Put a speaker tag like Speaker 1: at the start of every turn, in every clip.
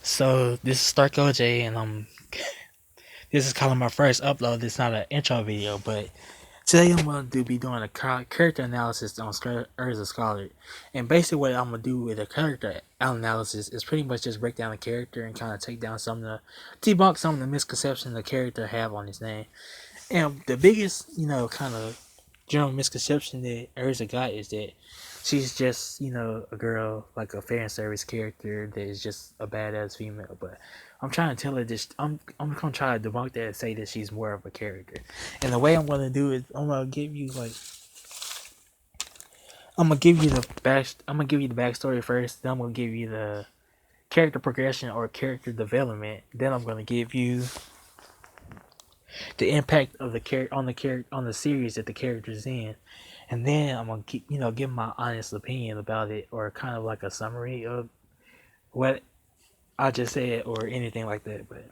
Speaker 1: So this is Stark OJ, and this is kind of my first upload. It's not an intro video, but today I'm gonna be doing a character analysis on Erza Scarlet. And basically, what I'm gonna do with a character analysis is pretty much just break down the character and kind of take down some of the debunk some of the misconceptions the character have on his name. And the biggest, kind of general misconception that Erza got is that she's just, a girl, like a fan service character that is just a badass female. But I'm trying to tell her this. I'm gonna try to debunk that and say that she's more of a character. And the way I'm gonna do it, I'm gonna give you the backstory first. Then I'm gonna give you the character progression or character development. Then I'm gonna give you the impact of the character on the series that the character's in, and then I'm gonna give my honest opinion about it, or kind of like a summary of what I just said, or anything like that. But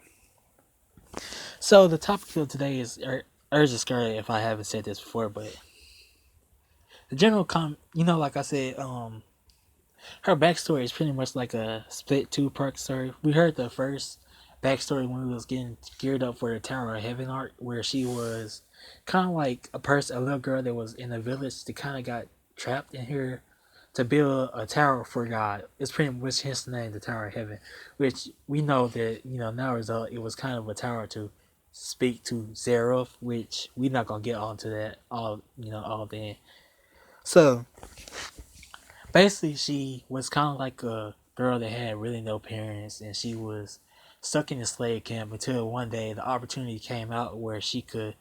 Speaker 1: so the topic of today is Urza Scarlet. If I haven't said this before, but the general like I said, her backstory is pretty much like a split two-part story. We heard the first backstory when we was getting geared up for the Tower of Heaven arc, where she was kind of like a little girl that was in a village that kind of got trapped in here to build a tower for God. It's pretty much hence the name, the Tower of Heaven, which we know that now result it was kind of a tower to speak to Zerov, which we're not gonna get onto that all then. So basically, she was kind of like a girl that had really no parents, and she was stuck in a slave camp until one day the opportunity came out where she could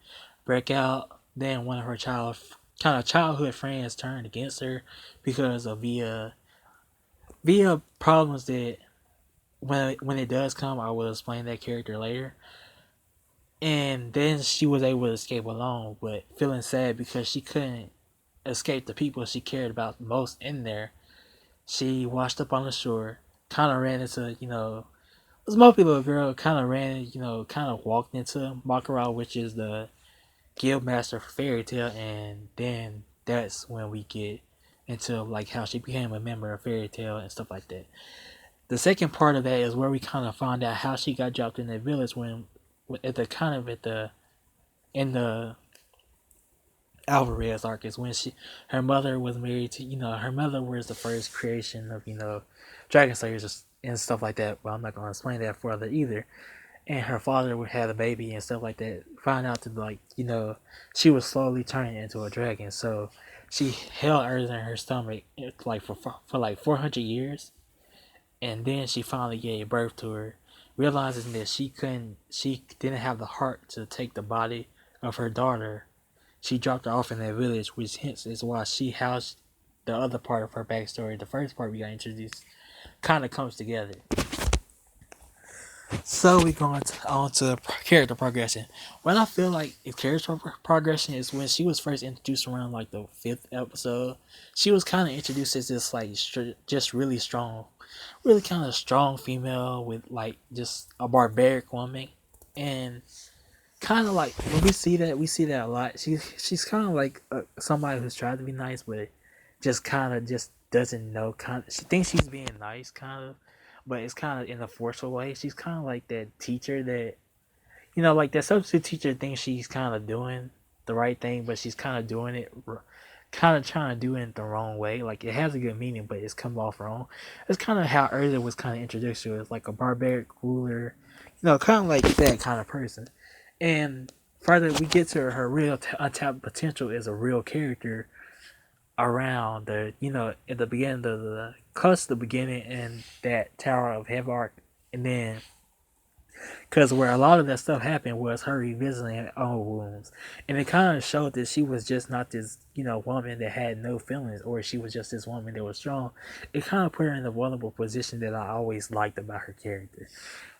Speaker 1: break out. Then one of her childhood friends turned against her because of via problems that when it does come, I will explain that character later. And then she was able to escape alone, but feeling sad because she couldn't escape the people she cared about most in there. She washed up on the shore, kind of ran into, this mopey little girl kind of kind of walked into Makara, which is the guild master for Fairy Tail, and then that's when we get into like how she became a member of Fairy Tail and stuff like that. The second part of that is where we kind of found out how she got dropped in the village when at the kind of at the in the Alvarez arc is when her mother was married to, her mother was the first creation of, Dragon Slayers and stuff like that, but I'm not going to explain that further either. And her father would have a baby and stuff like that. Find out that, like, she was slowly turning into a dragon. So she held Erza in her stomach, like, for like 400 years. And then she finally gave birth to her, realizing that she didn't have the heart to take the body of her daughter. She dropped her off in that village, which hence is why she housed the other part of her backstory. The first part we got introduced kind of comes together. So we go on to character progression. When I feel like if character progression is when she was first introduced around like the fifth episode, she was kind of introduced as this like just really kind of strong female with like just a barbaric woman, and kind of like when we see that a lot. She's kind of like somebody who's tried to be nice, but just kind of just doesn't know. Kind of, she thinks she's being nice, kind of, but it's kind of in a forceful way. She's kind of like that teacher that like that substitute teacher thinks she's kind of doing the right thing, but she's kind of doing it. Kind of trying to do it the wrong way. Like it has a good meaning, but it's come off wrong. It's kind of how Erza was kind of introduced to as like a barbaric ruler, kind of like that kind of person. And further, we get to her real untapped potential as a real character around at the beginning of the beginning and that Tower of Heaven arc, and then because where a lot of that stuff happened was her revisiting her own wounds, and it kind of showed that she was just not this woman that had no feelings, or she was just this woman that was strong. It kind of put her in a vulnerable position that I always liked about her character.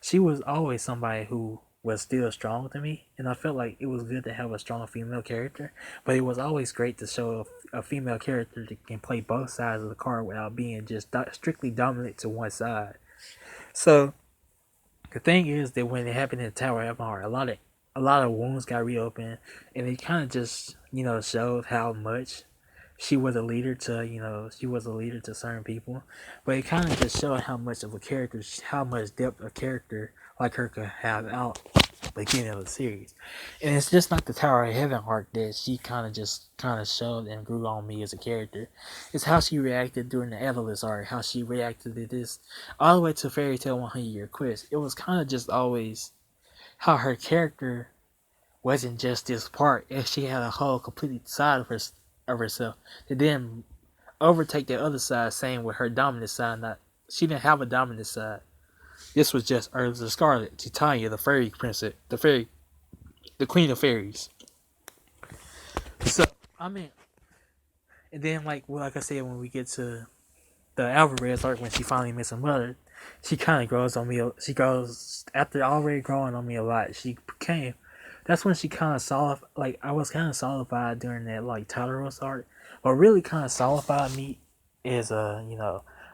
Speaker 1: She was always somebody who was still strong to me, and I felt like it was good to have a strong female character, but it was always great to show a female character that can play both sides of the card without being just strictly dominant to one side. So the thing is that when it happened in the Tower of Heaven, a lot of wounds got reopened, and it kind of just showed how much she was a leader to she was a leader to certain people, but it kind of just showed how much of a character, how much depth a character like her could have out the beginning of the series. And it's just not the Tower of Heaven arc that she kind of showed and grew on me as a character. It's how she reacted during the Evelyn arc, how she reacted to this, all the way to Fairy Tail 100-Year Quest. It was kind of just always how her character wasn't just this part, and she had a whole complete side of herself that then overtake the other side, same with her dominant side. Not she didn't have a dominant side. This was just Erza, Scarlet, Titania, the fairy princess, the queen of fairies. So I mean, and then like I said, when we get to the Alvarez arc, when she finally meets her mother, she kind of grows on me. She grows after already growing on me a lot. She became. That's when she kind of like I was kind of solidified during that like Tyleros arc, but really kind of solidified me is a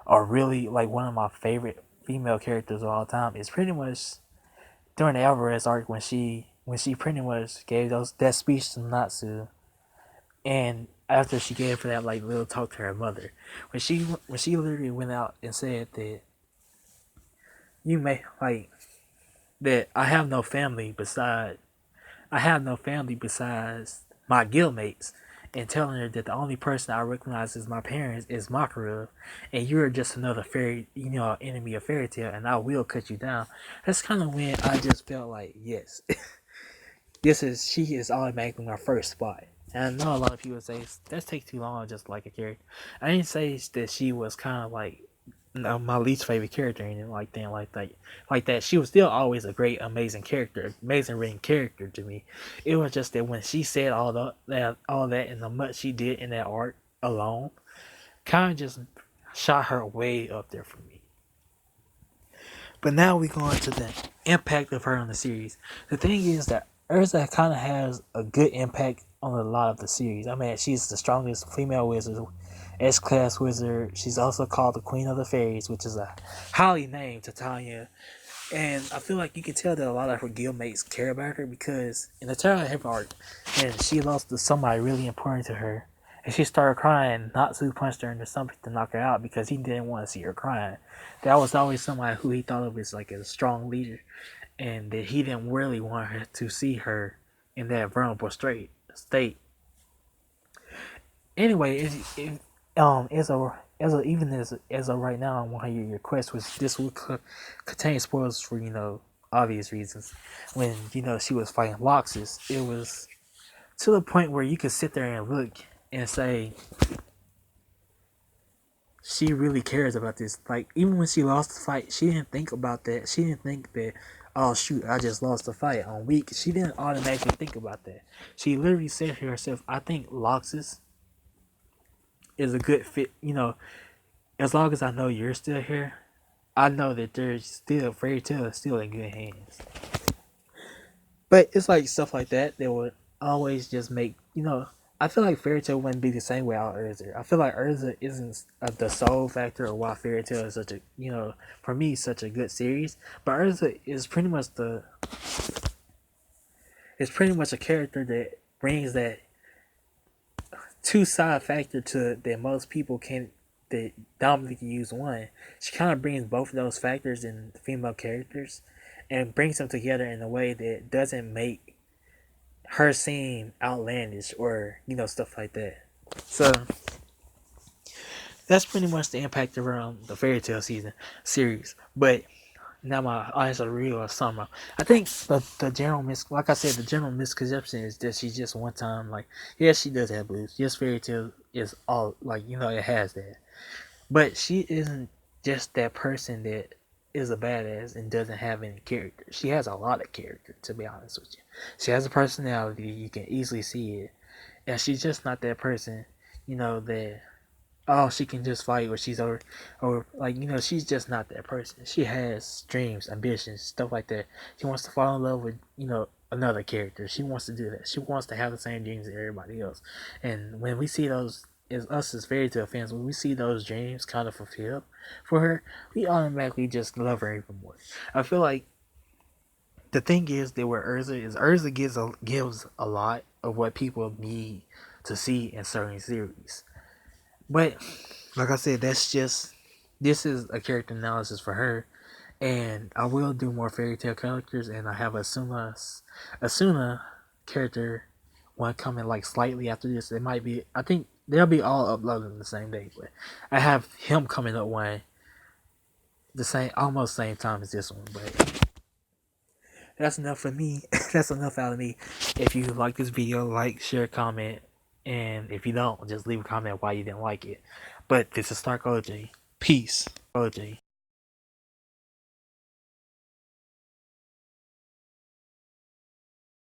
Speaker 1: really like one of my favorite female characters of all time. It's pretty much during the Alvarez arc when she pretty much gave that speech to Natsu, and after she gave her that like little talk to her mother, when she literally went out and said that you may like that I have no family besides my guildmates, and telling her that the only person I recognize as my parents is Makarov, and you're just another enemy of Fairy Tail, and I will cut you down. That's kind of when I just felt like, yes, she is automatically my first spot. And I know a lot of people say that takes too long, just like a character. I didn't say that she was kind of like my least favorite character or anything like that. She was still always a great, amazing character, amazing written character to me. It was just that when she said all that, and the much she did in that art alone, kind of just shot her way up there for me. But now we go into the impact of her on the series. The thing is that Erza kind of has a good impact on a lot of the series. I mean, she's the strongest female wizard, S-class wizard. She's also called the Queen of the Fairies, which is a highly named Titania. And I feel like you can tell that a lot of her guildmates care about her because in the Tower of Heaven arc, and she lost to somebody really important to her, and she started crying. Natsu punched her into something to knock her out because he didn't want to see her crying. That was always somebody who he thought of as like a strong leader, and that he didn't really want her to see her in that vulnerable state. Anyway, as of right now, on 100-Year Quest, which this will contain spoilers for obvious reasons. When she was fighting Loxus, it was to the point where you could sit there and look and say she really cares about this. Like, even when she lost the fight, she didn't think about that. She didn't think that, oh shoot, I just lost the fight on weak. She didn't automatically think about that. She literally said to herself, I think Loxus is a good fit. As long as I know you're still here, I know that there's still Fairy Tail is still in good hands. But it's like stuff like that would always just make I feel like Fairy Tail wouldn't be the same without Erza. I feel like Erza isn't the sole factor of why Fairy Tail is such a for me such a good series. But Erza is pretty much a character that brings that two side factor to that most people can that dominantly can use one. She kind of brings both of those factors in female characters and brings them together in a way that doesn't make her seem outlandish or stuff like that. So that's pretty much the impact around the Fairy Tail series. But now my eyes are real summer. I think the general like I said, the general misconception is that she's just one time like, yes, she does have boobs. Yes, Fairy Tail is all like it has that. But she isn't just that person that is a badass and doesn't have any character. She has a lot of character, to be honest with you. She has a personality, you can easily see it. And she's just not that person, that she can just fight or she's or like she's just not that person. She has dreams, ambitions, stuff like that. She wants to fall in love with another character. She wants to do that. She wants to have the same dreams as everybody else. And when we see those as Fairy Tail fans, when we see those dreams kind of fulfilled for her, we automatically just love her even more. I feel like the thing is that where Erza gives a lot of what people need to see in certain series. But like I said, this is a character analysis for her, and I will do more fairy tale characters, and I have Asuna character one coming like slightly after this. It might be, I think they'll be all uploaded the same day, but I have him coming up one the same almost same time as this one. But that's enough for me. That's enough out of me. If you like this video, like, share, comment, and if you don't, just leave a comment why you didn't like it. But this is Stark OG. Peace. OG.